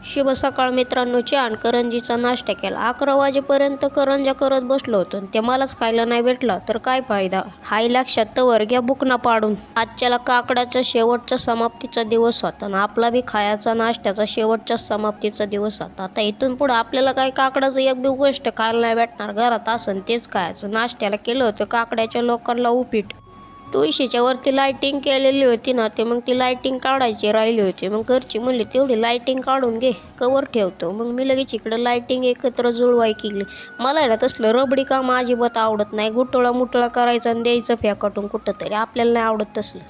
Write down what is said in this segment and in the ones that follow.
शुभ सकाळ मित्रांनो. छान करंजीचा नाश्ता केला. 11 वाजेपर्यंत करंजा करत बसलो होतो. ते मलाच खायला नाही भेटला तर काय फायदा. हाय लक्षात तवर घ्या बुकना पाडून. आजच्याला काकडाचा शेवटचा समाप्तीचा दिवस होता आणि आपला बी खायचा नाश्त्याचा शेवटचा समाप्तीचा दिवस होता. आता इथून पुढे आपल्याला काय काकडाचं एक बी गोष्ट खायला नाही भेटणार. घरात असन तेच खायचं. नाश्त्याला केलं होतं काकड्याच्या लोकांना उपीट. तुळशीच्या वरती लाईटिंग केलेली होती ना, ते मग ती लाईटिंग काढायची राहिली होती. मग घरची म्हणली तेवढी लाईटिंग काढून घे, कवर ठेवतो. मग मी लगेच इकडं लाईटिंग एकत्र जुळवाय केली. मला आहे ना तसलं रबडी काम अजिबात आवडत नाही. गुटळा मुटळा करायचा आणि द्यायचं फेकाटून कुठं तरी. आपल्याला नाही आवडत तसलं.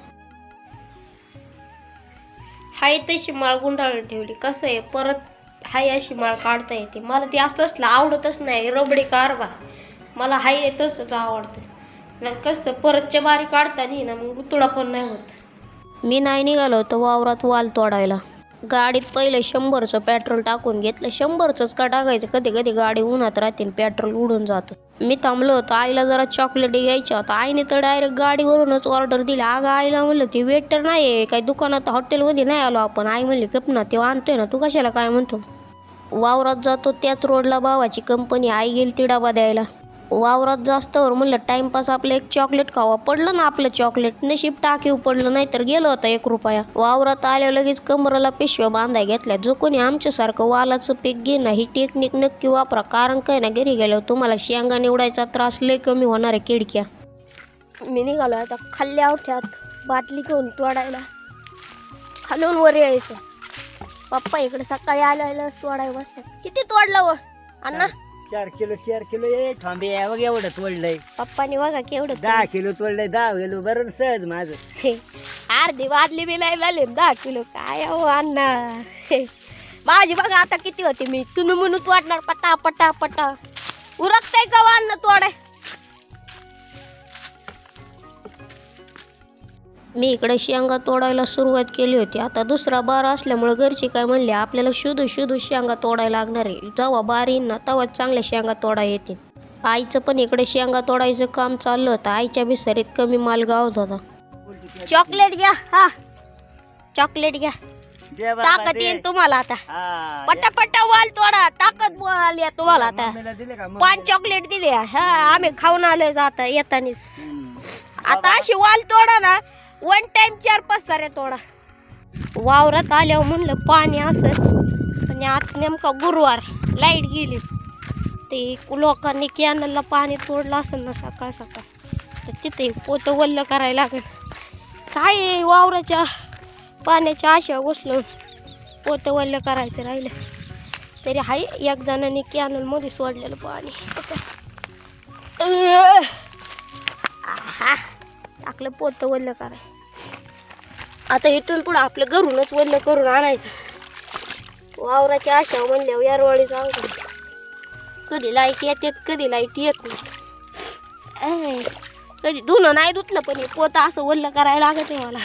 हाय तशी माळ गुंडाळून ठेवली. कसं आहे परत हाय अशी माळ काढता येते. मला ती असं तसलं आवडतच नाही रबडी कारवा. मला हाय तसंच आवडतं. कसं परतच्या बारी काढताना ना मग गुतुळा पण नाही होत. मी नाही निघालो होतो वावरात वाल तोडायला. गाडीत पहिले 100चं पेट्रोल टाकून घेतलं. 100चंच का टाकायचं, कधी कधी गाडी उन्हात राहते पेट्रोल उडून जातं. मी थांबलो होतो. आईला जरा चॉकलेट घ्यायच्या होता. आईने तर डायरेक्ट गाडीवरूनच ऑर्डर दिली. अगं आईला म्हणलं ती वेटर नाही आहे काही दुकानात हॉटेलमध्ये नाही आलो आपण. आई म्हणली गप ना, तेव्हा आणतोय ना, तू कशाला काय म्हणतो. वावरात जातो त्याच रोडला भावाची कंपनी. आई गेली ती डबा द्यायला. वावरात जास्तवर म्हणलं टाइमपास आपलं एक चॉकलेट खावा. पडलं ना आपलं चॉकलेट. नशीब टाकीव पडलं नाही तर गेलं होतं 1 रुपया. वावरात आल्यावर लगेच कमराला पिशव्या बांधाय घेतल्या. जो कोणी आमच्यासारखं वालाचं पीक घेणं ही टेक्निक नक्की वापरा. कारण काय ना घरी गेल्यावर तुम्हाला शेंगा निवडायचा त्रास लय कमी होणार आहे. किडक्या. मी निघालो आता खाल्ल्या आवठ्यात बाटली घेऊन तोडायला. खालून वर यायचं. पप्पा इकडे सकाळी आल्याला तोडाय बसतात. किती तोडलं व अण्णा? 4 किलो ये थांबे बघ एवढं तोडलंय. पप्पानी बघा केवढं 10 किलो तोडलंय. 10 किलो बरं सहज माझं. अर्धी बादली बी नाही झाली 10 किलो. काय हो अण्णा. माझी बघा आता किती होती. मी चुनू मुनू तोडणार पटा पटा पटा. उरकताय का अण्णा तोडाय. मी इकडे शेंगा तोडायला सुरुवात केली होती. आता दुसरा बार असल्यामुळे घरची काय म्हणले आपल्याला शुद्ध शेंगा तोडायला लागणार आहे. जेव्हा बार येईन ना तेव्हा चांगल्या शेंगा तोडा येतील. आईचं पण इकडे शेंगा तोडायचं काम चाललं होतं. आईच्या बी सरीत कमी माल गावत होता. चॉकलेट घ्या. हा चॉकलेट घ्या. ताकद येईल तुम्हाला आता. पटापटा वाल तोडा. ताकद आली तुम्हाला आता. 5 चॉकलेट दिले. हा आम्ही खाऊन आलोय आता येतानीच. आता अशी वाल तोडा ना 1 टाइम 4-5 साऱ्या तोडा. वावरात आल्यावर म्हणलं पाणी असं. आणि आज नेमका गुरुवार लाईट गेली. ते लोकांनी कॅनलला पाणी तोडलं असेल ना सकाळ सकाळ तर तिथे पोतं वल्ल करायला लागेल. काय वावराच्या पाण्याच्या आशा बसलो पोतं वल्ल करायचं राहिलं तरी हाय. एक जणांनी कॅनलमध्ये सोडलेलं पाणी टाकलं पोतं वल्ल कराय. आता इथून पुढं आपलं घरूनच वल्ल करून आणायचं. वावराची आशा म्हणल्यावर यारवाळी जाऊ. कधी लाईट येते कधी लाईट येत नाही. कधी धुणं नाही धुतलं पण हे पोतं असं वल्ल करायला लागत आहे मला.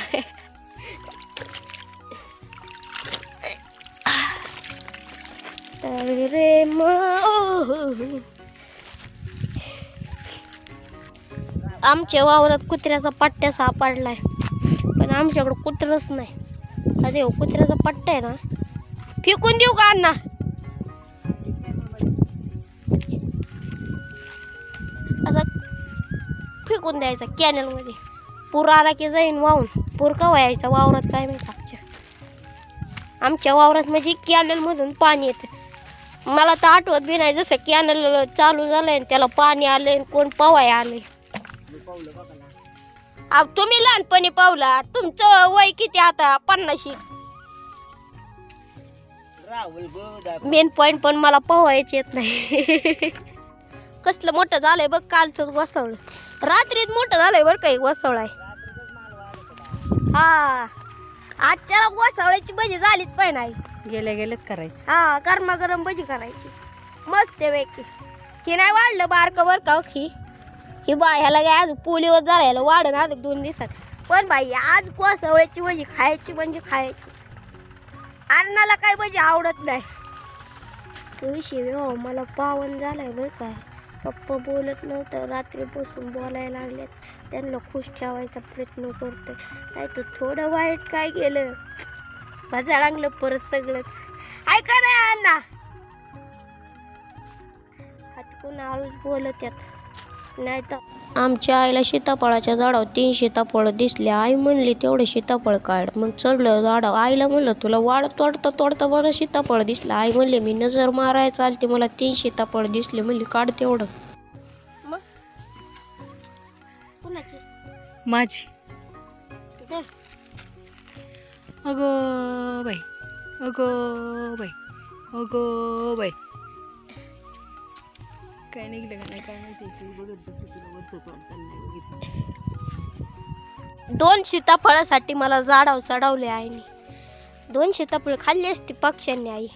रे आमच्या वावरात कुत्र्याचा पट्ट्या सापडलाय पण आमच्याकडं कुत्रच नाही. अरे हो कुत्र्याचा पट्टा आहे ना, फेकून देऊ का अण्णा? असं फेकून द्यायचा कॅनलमध्ये. पूर आला की जाईन वाहून. पूर कवा यायचा वावरात काय माहिती. आमच्या वावरात म्हणजे कॅनलमधून पाणी येतं. मला तर आठवत बी नाही जसं कॅनल चालू झालंय त्याला पाणी आलंय कोण पवाय आलंय. तुम्ही लहानपणी पावला. तुमचं वय किती आता? 50. मेन पॉइंट पण मला पोहायचे येत नाही. कसलं मोठं झालंय बघ. कालच वसवलं. रात्रीत मोठं झालंय बरं काही वसवलाय. हा आजच्या वसवळ्याची भजी झालीच पाहिजे. नाही गेलेच करायची. हा गरमागरम भजी करायची मस्त पैकी. ही नाही वाढलं बारकं बर का. ही बा ह्याला काय आज पोलिओ झाला वाढ ना 2 दिवसात. पण बाई आज कोसवळ्याची भजी खायची म्हणजे खायची. अन्नाला काय भजी आवडत नाही. तुळशी हो मला पावन झालाय बरं काय. पप्पा बोलत नव्हतं रात्रीपासून बोलायला लागलेत. त्यांना खुश ठेवायचा प्रयत्न करतोय. नाही तर थोडं वाईट काय केलं भजा लागलं परत सगळंच. ऐका नाही अण्णा हटकून आळूच बोलत येत नाही तर आमच्या आईला सीताफळाच्या झाडावर 3 सीताफळ दिसले. आई म्हणली तेवढे सीताफळ काढ. मग चढलं झाडावर. आईला म्हणलं तुला वाढ तोडता तोडता मला सीताफळ दिसलं. आई म्हणली मी नजर मारायला चालते मला 3 सीताफळ दिसले. म्हणली काढ तेवढं. मग कुणाची माझी दे. अगो बाई अगो बाई अगो बाई काय निघलं का नाही काय माहिती बघत तुला वरचं तोंड नाही बघितलं. 2 सीताफळासाठी मला झाडावर चढवले आईने. 2 सीताफळ खाल्ली असती पक्ष्यांनी आई.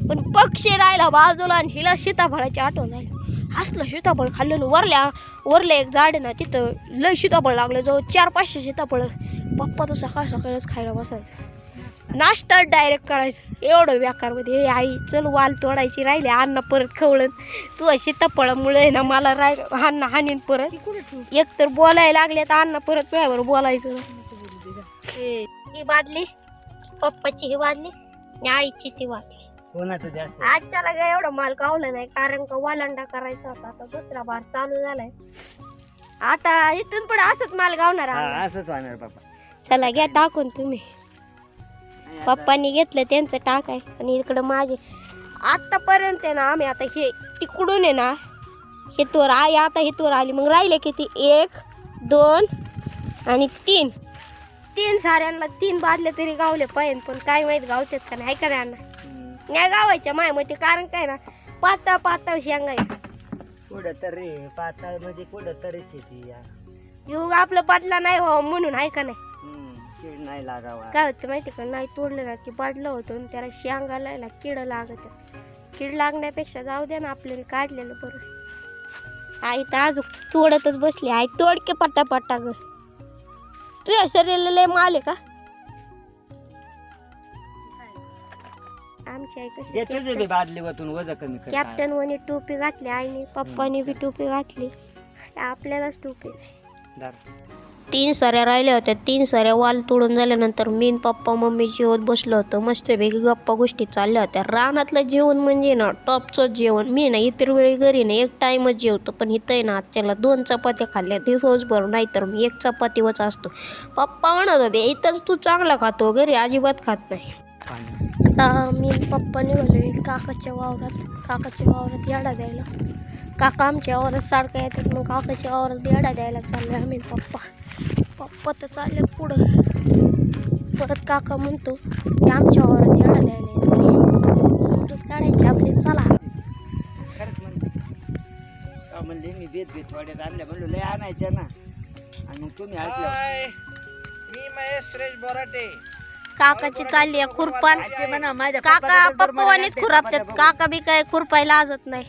पण पक्षी राहिला बाजूला आणि हिला सीताफळाची आठवण झाली. हसलं सीताफळ खाल्लं वरले एक झाड आहे ना तिथं लय सीताफळ लागलं. जवळ 400-500 सीताफळ. पप्पा तर सकाळ सकाळच खायला बसायचं. नाश्ता डायरेक्ट करायचं एवढं बेकारमध्ये. हे आई चल वाल तोडायची राहिली अन्न परत खवळण. तू सीताफळामुळे ना मला अन्न हानीन परत. एक तर बोलायला लागले तर अन्न परत वेळेवर बोलायचं. ही बादली पप्पाची ही बादली आणि आईची ती बादली. कोणाचं जास्त आजच्याला काय एवढा माल गावला नाही कारण का वालांडा करायचा होता. आता दुसरा बार चालू झालाय. आता इथून पुढे असंच माल गावणार आहे. असंच होणार बाबा. चला घ्या टाकून तुम्ही. पप्पांनी घेतलं त्यांचं टाक आहे आणि इकडं माझे आतापर्यंत आहे ना आम्ही आता हे तिकडून आहे ना हे तोर आई आता हे तोर आली. मग राहिले किती 1 2 आणि 3 साऱ्यांना 3 बादल्या तरी गावले पाहिजे. पण काय माहित गावतात का नाही का नाही गावायच्या मायामध्ये. कारण काय ना पातळ पातळ शेंगा आहे. कुठं तरी पातळ म्हणजे कुठं तरी शेती युग आपलं बदला नाही व्हावं म्हणून आहे का नाही. कीड नाही लागावा. काय होतं माहिती का नाही तोडलं ना की बादलं होतं आणि त्याला शेंगाला ना किड लागत. कीड लागण्यापेक्षा जाऊ द्या ना आपल्याला काढलेलं बरं. आई तर अजून तोडतच बसली. आई तोडके पट्टा पट्टा ग. तुझ्या शरीराला लय माल आहे का. आमची आई कशी बादली वतून वजन कमी कर. कॅप्टन वनी टोपी घातली आईने. पप्पानी बी टोपी घातली. आपल्यालाच टोपी. 3 साऱ्या राहिल्या होत्या. 3 साऱ्या वाल तोडून झाल्यानंतर मी पप्पा मम्मी जेवत बसलो होतो. मस्तपैकी गप्पा गोष्टी चालल्या होत्या. रानातलं जेवण म्हणजे ना टॉपचं जेवण. मी ना इतर वेळी घरी ना 1 टाईमच जेवतो. पण इथं आहे ना त्याला 2 चपात्या खाल्ल्या दिवसभर. नाहीतर मी 1 चपातीवरच असतो. पप्पा म्हणत होते इथंच तू चांगला खातो घरी अजिबात खात नाही. आता मी पप्पा निघालो काकाच्या वावरात येडा द्यायला. काका आमच्या वावरात सारखं येतात. मग काकाच्या वावरात येडा द्यायला चाललो आम्ही. पप्पा तर चालले पुढं. परत काका म्हणतो की आमच्या वावरात येडा द्यायला येतो. दूध काढायची आपली चला. म्हणले मी बेत वाड्यात आणल्या म्हणलो लय आणायच्या ना. आणि मग तुम्ही मी महेश सुरेश बोराटे. काकाची चालली आहे खुरपान. काका पप्पावानीच खुरापतात. काका बी काय खुरपायला आजत नाही.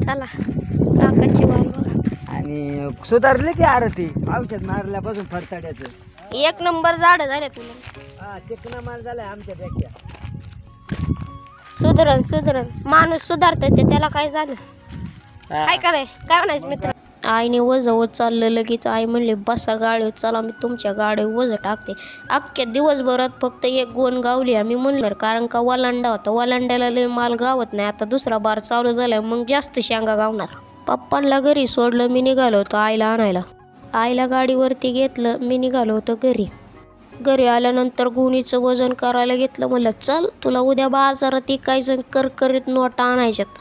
चला काकाची वाल बघा. आणि सुधारले की आरती औषध मारल्यापासून फरताड्याचं 1 नंबर झाड झाले तुला. चिकना माल झालाय आमच्यापेक्षा. सुधरण माणूस सुधारतोय ते त्याला काय झालं काय काय म्हणायचं मित्र. आईने वज चाललं लगेच. आई म्हणली बसा गाडी. चला मी तुमच्या गाडी वज टाकते. अख्ख्या दिवसभरात फक्त 1 गोण गावली आम्ही म्हणलं. कारण का वलांडा होता. वलांड्याला लय माल गावत नाही. आता दुसरा बार चालू झालाय मग जास्त शेंगा गावणार. पप्पांना घरी सोडलं. मी निघालो होतो आईला आणायला. आईला गाडीवरती घेतलं. मी निघालो होतो घरी आल्यानंतर गुणीचं वजन करायला घेतलं. म्हणलं चल तुला उद्या बाजारात इकायचं करकरीत नोटा आणायच्यात.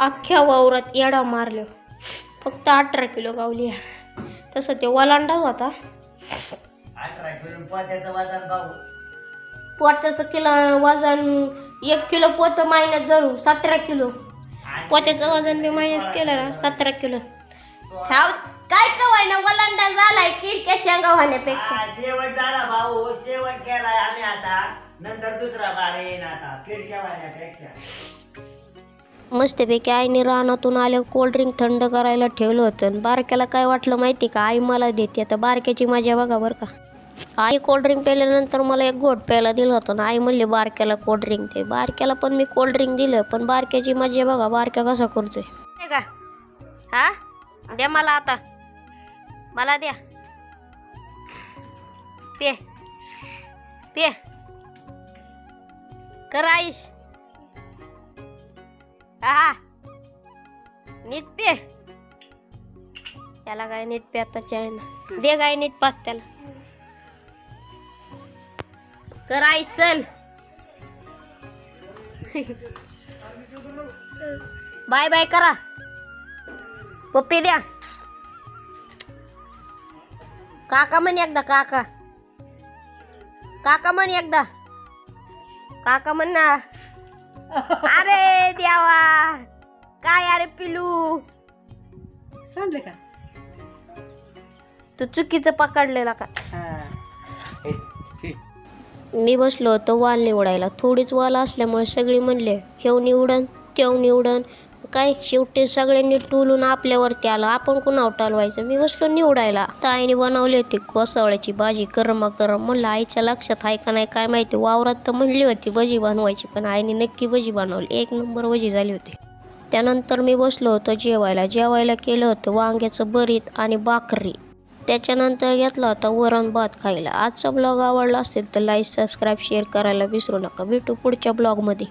अख्ख्या वावरात येडा मारलं. फक्त 18 किलो गावली. तसं ते वलांडाच होता. 18 किलो पोत्याचं किलो वजन 1 किलो पोत मायनस धरू 17 किलो. पोत्याचं वजन बी मायनस केलं ना 17 किलो. काय कवाय ना वलांडा झालाय किडक्या शेंगा होण्यापेक्षा. शेवट झाला भाऊ. शेवट केलाय आम्ही आता. नंतर दुसरा बार येईन आता किडक्या होण्यापेक्षा. मस्तपैकी आईने रानातून आल्या कोल्ड्रिंक थंड करायला ठेवलं होतं. बारक्याला काय वाटलं माहिती का आई मला देते. आता बारक्याची मजा बघा बरं का. आई कोल्ड्रिंक प्यायल्यानंतर मला 1 घोट प्यायला दिलं होतं ना. आई म्हणली बारक्याला कोल्ड्रिंक दे. बारक्याला पण मी कोल्ड्रिंक दिलं. पण बारक्याची मजा बघा बारक्या कसा करतोय का. हा द्या मला आता. मला द्या. पे कर आईश. हा नीट पे. त्याला काय नीट पे आता आहे ना. दे गाय नीट पास त्याला. कर आई चल. बाय बाय करा. पप्पी द्या. काका म्हण एकदा. काका काका म्हण एकदा. काका म्हण ना. अरे देवा काय अरे पिलू सांगले का तू चुकीचं पकडलेला का. मी बसलो होतो वाल निवडायला. थोडीच वाल असल्यामुळे सगळी म्हणले हेव निवडन तेव निवडन. काय शेवटी सगळ्यांनी टोलून आपल्यावरती आलं. आपण कुणावर टालवायचं. मी बसलो निवडायला. ताईने बनवली होती कोसवळ्याची भाजी गरमा गरम. म्हणलं आईच्या लक्षात आहे का नाही काय माहिती. वावरात तर म्हणली होती भजी बनवायची पण आईने नक्की भजी बनवली. 1 नंबर भजी झाली होती. त्यानंतर मी बसलो होतो जेवायला केलं होतं वांग्याचं भरीत आणि भाकरी. त्याच्यानंतर घेतला होता वरण भात खायला. आजचा ब्लॉग आवडला असेल तर लाईक सबस्क्राईब शेअर करायला विसरू नका. भेटू पुढच्या ब्लॉगमध्ये.